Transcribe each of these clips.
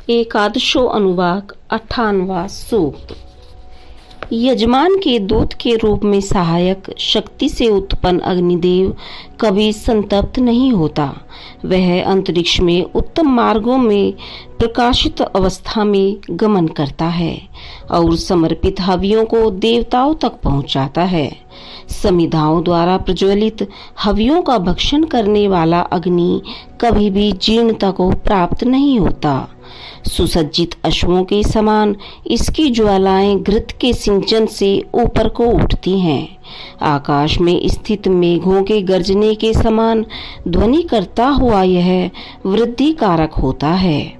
एकादशो अनुवाक 98वां सूक्त। यजमान के दूत के रूप में सहायक शक्ति से उत्पन्न अग्निदेव कभी संतप्त नहीं होता। वह अंतरिक्ष में उत्तम मार्गों में प्रकाशित अवस्था में गमन करता है और समर्पित हवियों को देवताओं तक पहुंचाता है। समिधाओं द्वारा प्रज्वलित हवियों का भक्षण करने वाला अग्नि कभी भी जीर्णता को प्राप्त नहीं होता। सुसज्जित अश्वों के समान इसकी ज्वालाएं घृत के सिंचन से ऊपर को उठती हैं। आकाश में स्थित मेघों के गर्जने के समान ध्वनि करता हुआ यह वृद्धि कारक होता है।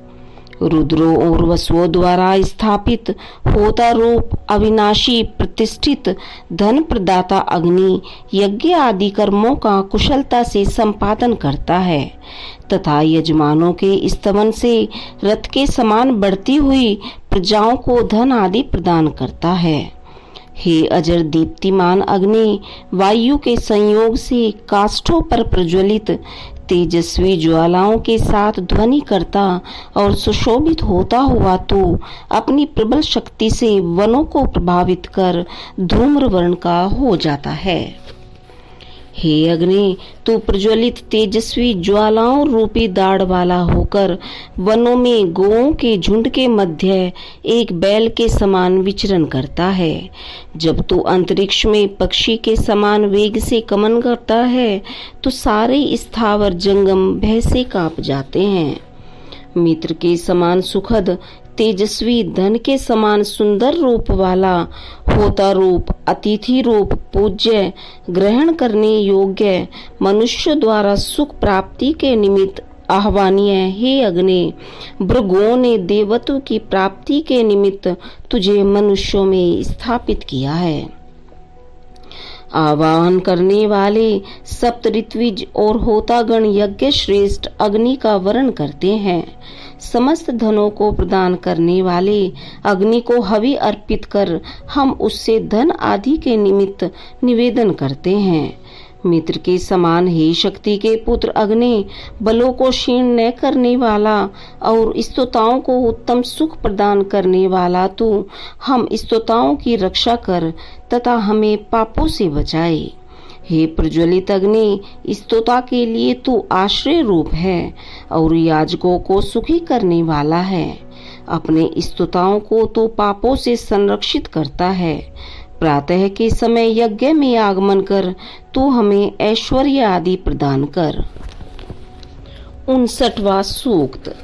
रुद्रों और वसुओं द्वारा स्थापित होता रूप अविनाशी प्रतिष्ठित धन प्रदाता अग्नि यज्ञ आदि कर्मों का कुशलता से संपादन करता है तथा यजमानों के स्तवन से रथ के समान बढ़ती हुई प्रजाओं को धन आदि प्रदान करता है। हे अजर दीप्तिमान अग्नि, वायु के संयोग से काष्ठों पर प्रज्वलित तेजस्वी ज्वालाओं के साथ ध्वनि करता और सुशोभित होता हुआ तू अपनी प्रबल शक्ति से वनों को प्रभावित कर धूम्र वर्ण का हो जाता है। हे अग्नि, तू प्रज्वलित तेजस्वी ज्वालाओं रूपी दाढ़ वाला होकर वनों में गौओं के झुंड के मध्य एक बैल के समान विचरण करता है। जब तू अंतरिक्ष में पक्षी के समान वेग से गमन करता है तो सारे स्थावर जंगम भय से कांप जाते हैं। मित्र के समान सुखद तेजस्वी धन के समान सुंदर रूप वाला होता रूप अतिथि रूप पूज्य ग्रहण करने योग्य मनुष्य द्वारा सुख प्राप्ति के निमित्त आह्वानीय हे अग्नि, भृगुओं ने देवत्व की प्राप्ति के निमित्त तुझे मनुष्यों में स्थापित किया है। आवाहन करने वाले सप्त ऋत्विज और होतागण यज्ञ श्रेष्ठ अग्नि का वर्ण करते हैं। समस्त धनों को प्रदान करने वाले अग्नि को हवि अर्पित कर हम उससे धन आदि के निमित्त निवेदन करते हैं। मित्र के समान हे शक्ति के पुत्र अग्नि, बलों को क्षीण न करने वाला और स्तोताओं को उत्तम सुख प्रदान करने वाला तू हम स्तोताओं की रक्षा कर तथा हमें पापों से बचाए। हे प्रज्वलित अग्नि, स्तोता के लिए तू आश्रय रूप है और याजकों को सुखी करने वाला है। अपने स्तोताओं को तो पापों से संरक्षित करता है। प्रातः के समय यज्ञ में आगमन कर तू हमें ऐश्वर्य आदि प्रदान कर। 59वां सूक्त।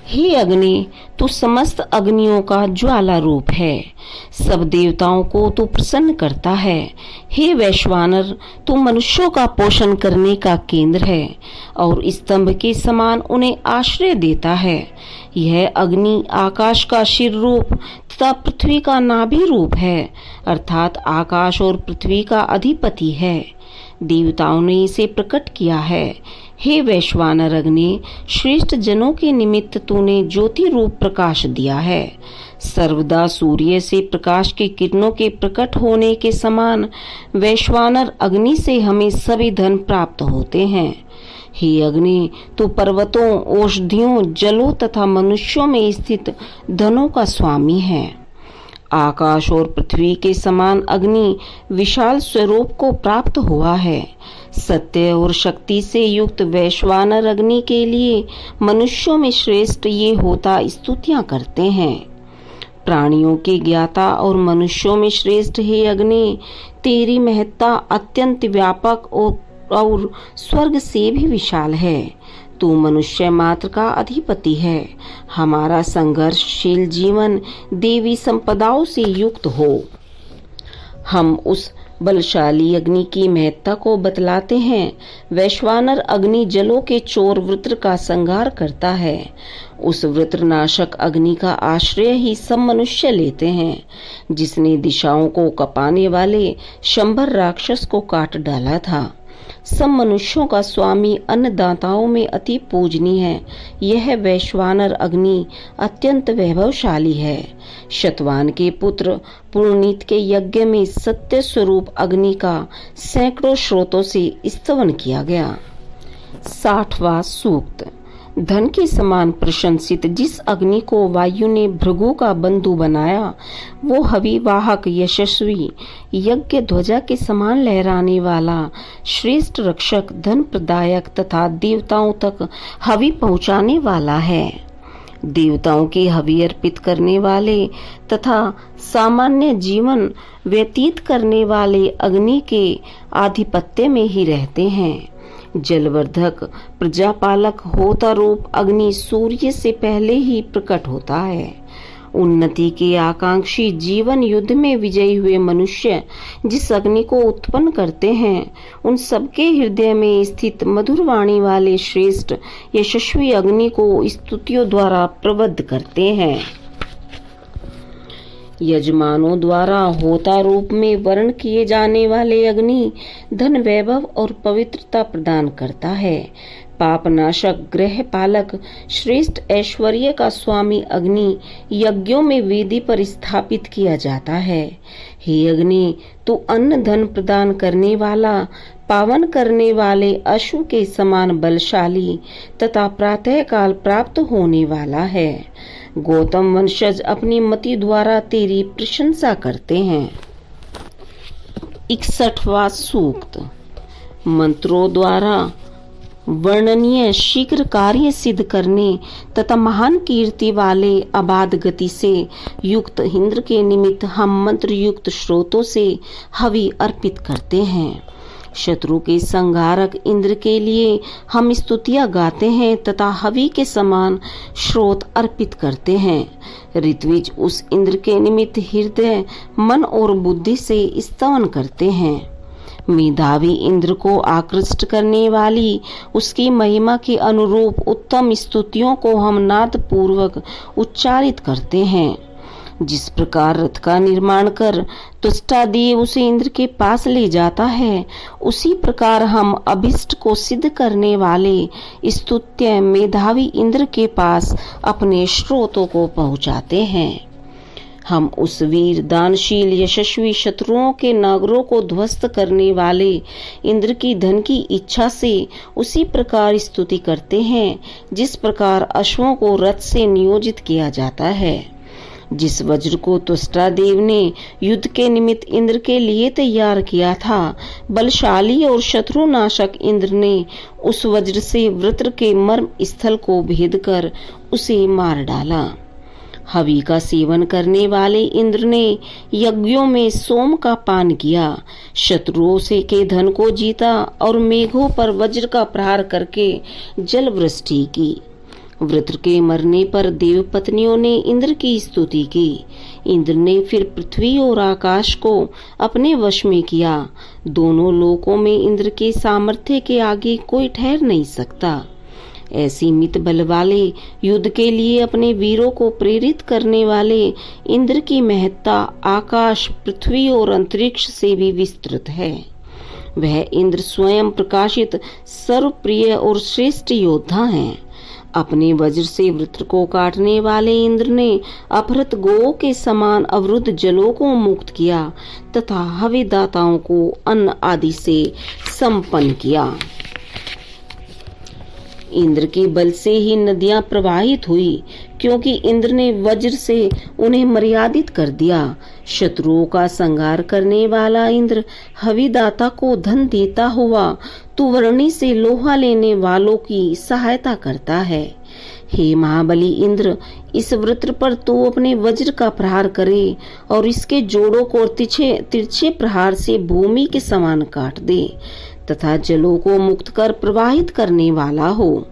हे अग्नि, तू समस्त अग्नियों का ज्वाला रूप है। सब देवताओं को तू प्रसन्न करता है। हे वैश्वानर, तू मनुष्यों का पोषण करने का केंद्र है और स्तंभ के समान उन्हें आश्रय देता है। यह अग्नि आकाश का शिर रूप तथा पृथ्वी का नाभि रूप है, अर्थात आकाश और पृथ्वी का अधिपति है। देवताओं ने इसे प्रकट किया है। हे वैश्वानर अग्नि, श्रेष्ठ जनों के निमित्त तूने ज्योति रूप प्रकाश दिया है। सर्वदा सूर्य से प्रकाश की किरणों के प्रकट होने के समान वैश्वानर अग्नि से हमें सभी धन प्राप्त होते हैं। हे अग्नि, तू पर्वतों, औषधियों, जलों तथा मनुष्यों में स्थित धनों का स्वामी है। आकाश और पृथ्वी के समान अग्नि विशाल स्वरूप को प्राप्त हुआ है। सत्य और शक्ति से युक्त वैश्वानर अग्नि के लिए मनुष्यों में श्रेष्ठ ये होता स्तुतियां करते हैं। प्राणियों के ज्ञाता और मनुष्यों में श्रेष्ठ हे अग्नि, तेरी महत्ता अत्यंत व्यापक और स्वर्ग से भी विशाल है। तू मनुष्य मात्र का अधिपति है। हमारा संघर्षशील जीवन देवी संपदाओं से युक्त हो। हम उस बलशाली अग्नि की महत्ता को बतलाते हैं। वैश्वानर अग्नि जलों के चोर वृत्र का संहार करता है। उस वृत्रनाशक अग्नि का आश्रय ही सब मनुष्य लेते हैं, जिसने दिशाओं को कपाने वाले शंबर राक्षस को काट डाला था। सब मनुष्यों का स्वामी अन्नदाताओं में अति पूजनीय है। यह वैश्वानर अग्नि अत्यंत वैभवशाली है। शतवान के पुत्र पुरोहित के यज्ञ में सत्य स्वरूप अग्नि का सैकड़ों स्रोतों से स्तवन किया गया। 60वां सूक्त। धन के समान प्रशंसित जिस अग्नि को वायु ने भृगु का बंधु बनाया, वो हवि वाहक यशस्वी यज्ञ ध्वजा के समान लहराने वाला श्रेष्ठ रक्षक, धन प्रदायक तथा देवताओं तक हवि पहुंचाने वाला है। देवताओं के हवि अर्पित करने वाले तथा सामान्य जीवन व्यतीत करने वाले अग्नि के आधिपत्य में ही रहते हैं। जलवर्धक प्रजापालक होता रूप अग्नि सूर्य से पहले ही प्रकट होता है। उन्नति के आकांक्षी जीवन युद्ध में विजयी हुए मनुष्य जिस अग्नि को उत्पन्न करते हैं, उन सबके हृदय में स्थित मधुर वाणी वाले श्रेष्ठ यशस्वी अग्नि को स्तुतियों द्वारा प्रबद्ध करते हैं। यजमानों द्वारा होता रूप में वर्ण किए जाने वाले अग्नि धन, वैभव और पवित्रता प्रदान करता है। पापनाशक, ग्रह पालक, श्रेष्ठ ऐश्वर्य का स्वामी अग्नि यज्ञों में वेदी पर स्थापित किया जाता है। हे अग्नि, तू अन्न धन प्रदान करने वाला, पावन करने वाले अश्व के समान बलशाली तथा प्रातः काल प्राप्त होने वाला है। गौतम वंशज अपनी मति द्वारा तेरी प्रशंसा करते हैं। 61वां सूक्त। मंत्रों द्वारा वर्णनीय शीघ्र कार्य सिद्ध करने तथा महान कीर्ति वाले अबाध गति से युक्त इंद्र के निमित्त हम मंत्र युक्त स्रोतों से हवि अर्पित करते हैं। शत्रु के संहारक इंद्र के लिए हम स्तुतियां गाते हैं तथा हवि के समान स्रोत अर्पित करते हैं। ऋत्विज उस इंद्र के निमित्त हृदय, मन और बुद्धि से स्तवन करते हैं। मेधावी इंद्र को आकृष्ट करने वाली उसकी महिमा के अनुरूप उत्तम स्तुतियों को हम नाद पूर्वक उच्चारित करते हैं। जिस प्रकार रथ का निर्माण कर तुष्टादेव उसे इंद्र के पास ले जाता है, उसी प्रकार हम अभिष्ट को सिद्ध करने वाले स्तुत्य मेधावी इंद्र के पास अपने स्रोतों को पहुंचाते हैं। हम उस वीर, दानशील, यशस्वी, शत्रुओं के नागरों को ध्वस्त करने वाले इंद्र की धन की इच्छा से उसी प्रकार स्तुति करते हैं जिस प्रकार अश्वों को रथ से नियोजित किया जाता है। जिस वज्र को तुष्टादेव ने युद्ध के निमित्त इंद्र के लिए तैयार किया था, बलशाली और शत्रुनाशक इंद्र ने उस वज्र से वृत्र के मर्म स्थल को भेद कर उसे मार डाला। हवि का सेवन करने वाले इंद्र ने यज्ञों में सोम का पान किया, शत्रुओं से के धन को जीता और मेघों पर वज्र का प्रहार करके जल वृष्टि की। वृत्र के मरने पर देव पत्नियों ने इंद्र की स्तुति की। इंद्र ने फिर पृथ्वी और आकाश को अपने वश में किया। दोनों लोकों में इंद्र के सामर्थ्य के आगे कोई ठहर नहीं सकता। ऐसी मित बल वाले युद्ध के लिए अपने वीरों को प्रेरित करने वाले इंद्र की महत्ता आकाश, पृथ्वी और अंतरिक्ष से भी विस्तृत है। वह इंद्र स्वयं प्रकाशित, सर्वप्रिय और श्रेष्ठ योद्धा हैं। अपने वज्र से वृत्र को काटने वाले इंद्र ने अपहृत गोओं के समान अवरुद्ध जलों को मुक्त किया तथा हविदाताओं को अन्न आदि से संपन्न किया। इंद्र के बल से ही नदियां प्रवाहित हुई, क्योंकि इंद्र ने वज्र से उन्हें मर्यादित कर दिया। शत्रुओं का संहार करने वाला इंद्र हविदाता को धन देता हुआ तुवर्णी से लोहा लेने वालों की सहायता करता है। हे महाबली इंद्र, इस वृत्र पर तू अपने वज्र का प्रहार करे और इसके जोड़ों को तिरछे प्रहार से भूमि के समान काट दे तथा जलों को मुक्त कर प्रवाहित करने वाला हो।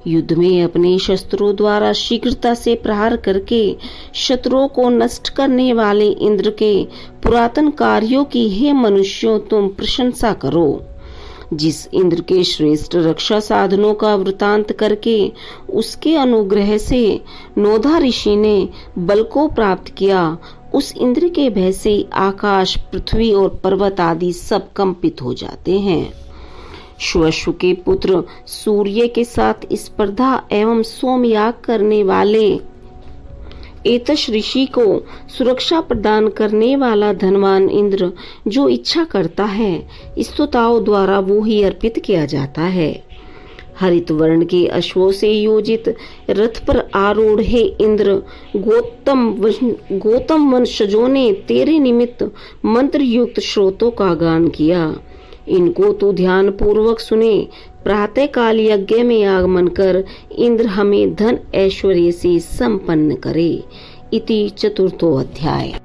युद्ध में अपने शस्त्रों द्वारा शीघ्रता से प्रहार करके शत्रुओं को नष्ट करने वाले इंद्र के पुरातन कार्यों की हे मनुष्यों तुम प्रशंसा करो। जिस इंद्र के श्रेष्ठ रक्षा साधनों का वृतांत करके उसके अनुग्रह से नोधा ऋषि ने बल को प्राप्त किया, उस इंद्र के भय से आकाश, पृथ्वी और पर्वत आदि सब कंपित हो जाते हैं। श्वश्व के पुत्र सूर्य के साथ स्पर्धा एवं सोमयाग करने वाले एतश ऋषि को सुरक्षा प्रदान करने वाला धनवान इंद्र जो इच्छा करता है स्तुताओं द्वारा वो ही अर्पित किया जाता है। हरित वर्ण के अश्वों से योजित रथ पर आरूढ़ है इंद्र। गौतम वंशजों ने तेरे निमित्त मंत्र युक्त श्रोतों का गान किया। इनको तू ध्यान पूर्वक सुने। प्रातः काल यज्ञ में आगमन कर इंद्र हमें धन ऐश्वर्य से संपन्न करे। इति चतुर्थो अध्याय।